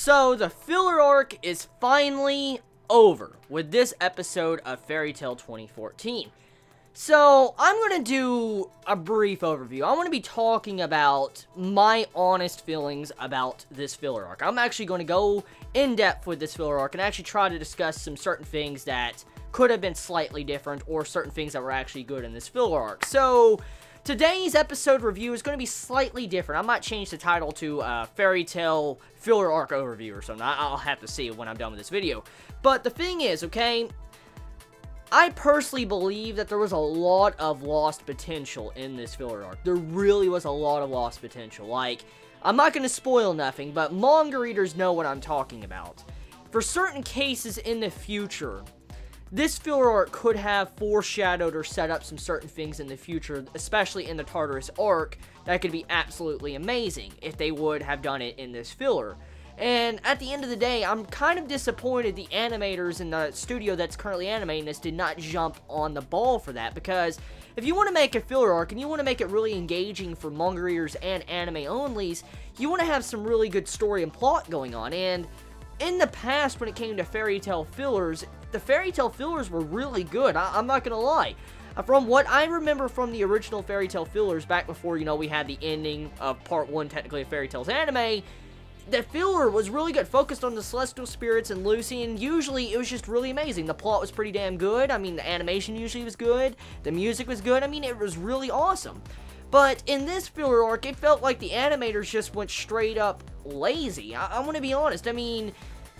So, the filler arc is finally over with this episode of Fairy Tail 2014. So, I'm going to do a brief overview. I want to be talking about my honest feelings about this filler arc. I'm actually going to go in depth with this filler arc and actually try to discuss some certain things that could have been slightly different or certain things that were actually good in this filler arc. So, today's episode review is going to be slightly different. I might change the title to Fairy Tail Filler Arc Overview or something. I'll have to see when I'm done with this video. But the thing is, okay, I personally believe that there was a lot of lost potential in this filler arc. There really was a lot of lost potential. Like, I'm not going to spoil nothing, but manga readers know what I'm talking about. For certain cases in the future, this filler arc could have foreshadowed or set up some certain things in the future, especially in the Tartarus arc, that could be absolutely amazing if they would have done it in this filler. And at the end of the day, I'm kind of disappointed the animators in the studio that's currently animating this did not jump on the ball for that, because if you want to make a filler arc and you want to make it really engaging for manga readers and anime onlys, you want to have some really good story and plot going on. And in the past, when it came to Fairy Tail fillers, the Fairy Tail fillers were really good. I'm not gonna lie. From what I remember from the original Fairy Tail fillers, back before, you know, we had the ending of Part 1, technically, of Fairy Tail's anime, the filler was really good, focused on the Celestial Spirits and Lucy, and usually it was just really amazing. The plot was pretty damn good. I mean, the animation usually was good. The music was good. I mean, it was really awesome. But in this filler arc, it felt like the animators just went straight up lazy. I'm gonna be honest. I mean,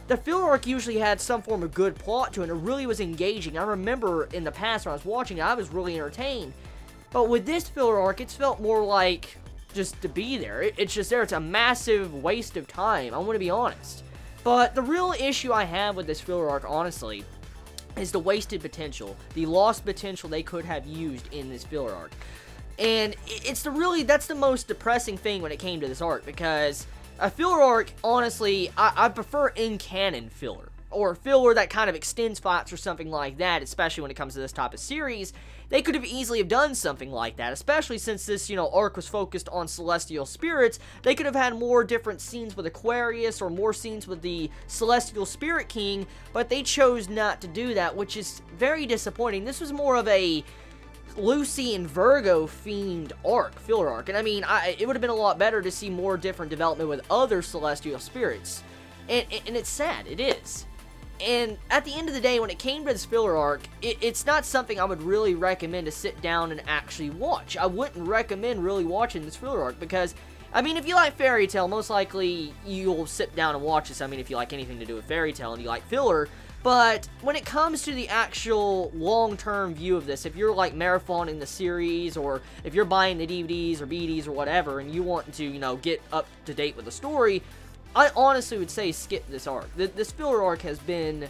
the filler arc usually had some form of good plot to it, and it really was engaging. I remember in the past when I was watching it, I was really entertained. But with this filler arc, it's felt more like just to be there. It's just there. It's a massive waste of time. I'm gonna be honest. But the real issue I have with this filler arc, honestly, is the wasted potential. The lost potential they could have used in this filler arc. And that's the most depressing thing when it came to this arc, because a filler arc, honestly, I prefer in-canon filler, or filler that kind of extends fights or something like that, especially when it comes to this type of series. They could have easily have done something like that, especially since this, you know, arc was focused on Celestial Spirits. They could have had more different scenes with Aquarius, or more scenes with the Celestial Spirit King, but they chose not to do that, which is very disappointing. This was more of a Lucy and Virgo themed filler arc, and I mean, it would have been a lot better to see more different development with other Celestial Spirits, and it's sad, it is. And at the end of the day, when it came to this filler arc, it's not something I would really recommend to sit down and actually watch. I wouldn't recommend really watching this filler arc, because, I mean, if you like Fairy Tail, most likely you'll sit down and watch this. I mean, if you like anything to do with Fairy Tail and you like filler. But when it comes to the actual long-term view of this, if you're like marathoning the series, or if you're buying the DVDs or BDs or whatever, and you want to, you know, get up to date with the story, I honestly would say skip this arc. This filler arc has been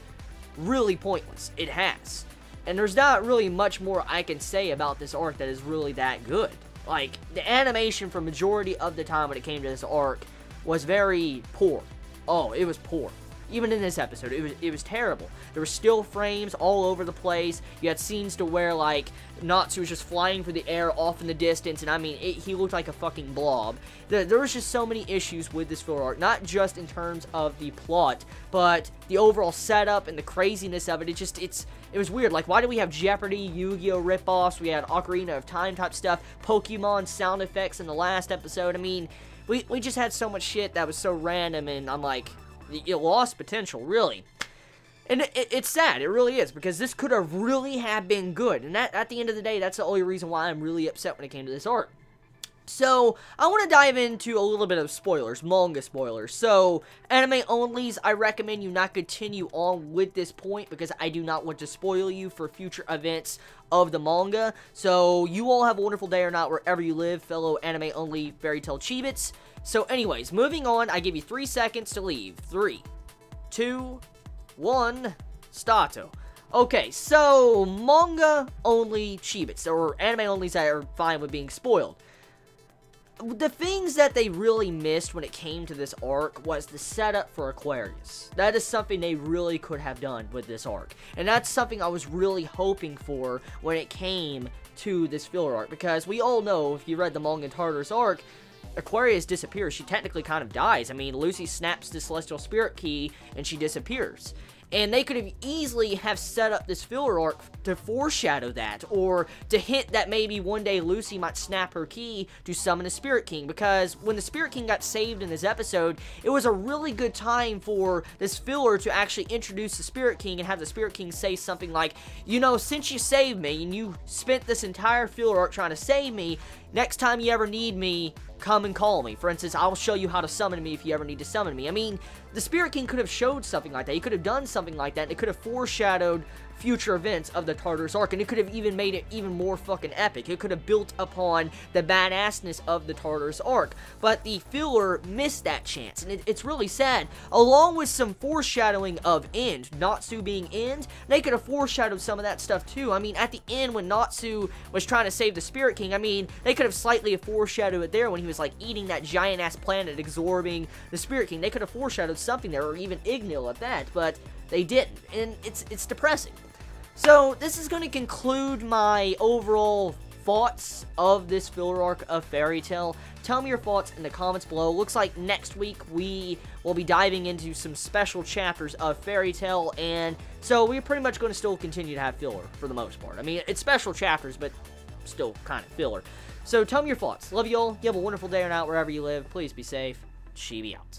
really pointless. It has. And there's not really much more I can say about this arc that is really that good. Like, the animation for majority of the time when it came to this arc was very poor. Oh, it was poor. Even in this episode, it was terrible. There were still frames all over the place. You had scenes to where, like, Natsu was just flying through the air off in the distance, and I mean, he looked like a fucking blob. There was just so many issues with this filler arc, not just in terms of the plot, but the overall setup and the craziness of it. It was weird. Like, why do we have Jeopardy, Yu-Gi-Oh! Ripoffs? We had Ocarina of Time type stuff, Pokemon sound effects in the last episode. I mean, we just had so much shit that was so random, and I'm like, it lost potential, really. And it's sad, it really is, because this could have really have been good. And at the end of the day, that's the only reason why I'm really upset when it came to this arc. So, I want to dive into a little bit of spoilers, manga spoilers. So, anime onlys, I recommend you not continue on with this point, because I do not want to spoil you for future events of the manga. So, you all have a wonderful day or not wherever you live, fellow anime only Fairy Tail Chibits. So, anyways, moving on, I give you 3 seconds to leave. 3, 2, 1, stato. Okay, so, manga only Chibits, or anime onlys that are fine with being spoiled. The things that they really missed when it came to this arc was the setup for Aquarius. That is something they really could have done with this arc. And that's something I was really hoping for when it came to this filler arc. Because we all know, if you read the manga Tartarus arc, Aquarius disappears, she technically kind of dies. I mean, Lucy snaps the Celestial Spirit Key, and she disappears. And they could have easily have set up this filler arc to foreshadow that, or to hint that maybe one day Lucy might snap her key to summon the Spirit King, because when the Spirit King got saved in this episode, it was a really good time for this filler to actually introduce the Spirit King and have the Spirit King say something like, you know, since you saved me, and you spent this entire filler arc trying to save me, next time you ever need me, come and call me. For instance, I'll show you how to summon me if you ever need to summon me. I mean, the Spirit King could have showed something like that. He could have done something like that, and it could have foreshadowed future events of the Tartarus arc, and it could have even made it even more fucking epic. It could have built upon the badassness of the Tartarus arc, but the filler missed that chance, and it's really sad. Along with some foreshadowing of End, Natsu being End, they could have foreshadowed some of that stuff too. I mean, at the end when Natsu was trying to save the Spirit King, I mean, they could have slightly foreshadowed it there when he was like eating that giant-ass planet, absorbing the Spirit King. They could have foreshadowed something there, or even Ignil at that, but they didn't, and it's depressing. So, this is going to conclude my overall thoughts of this filler arc of Fairy Tail. Tell me your thoughts in the comments below. Looks like next week we will be diving into some special chapters of Fairy Tail, and so we're pretty much going to still continue to have filler for the most part. I mean, it's special chapters, but still kind of filler. So, tell me your thoughts. Love you all. You have a wonderful day or night wherever you live. Please be safe. Chibi out.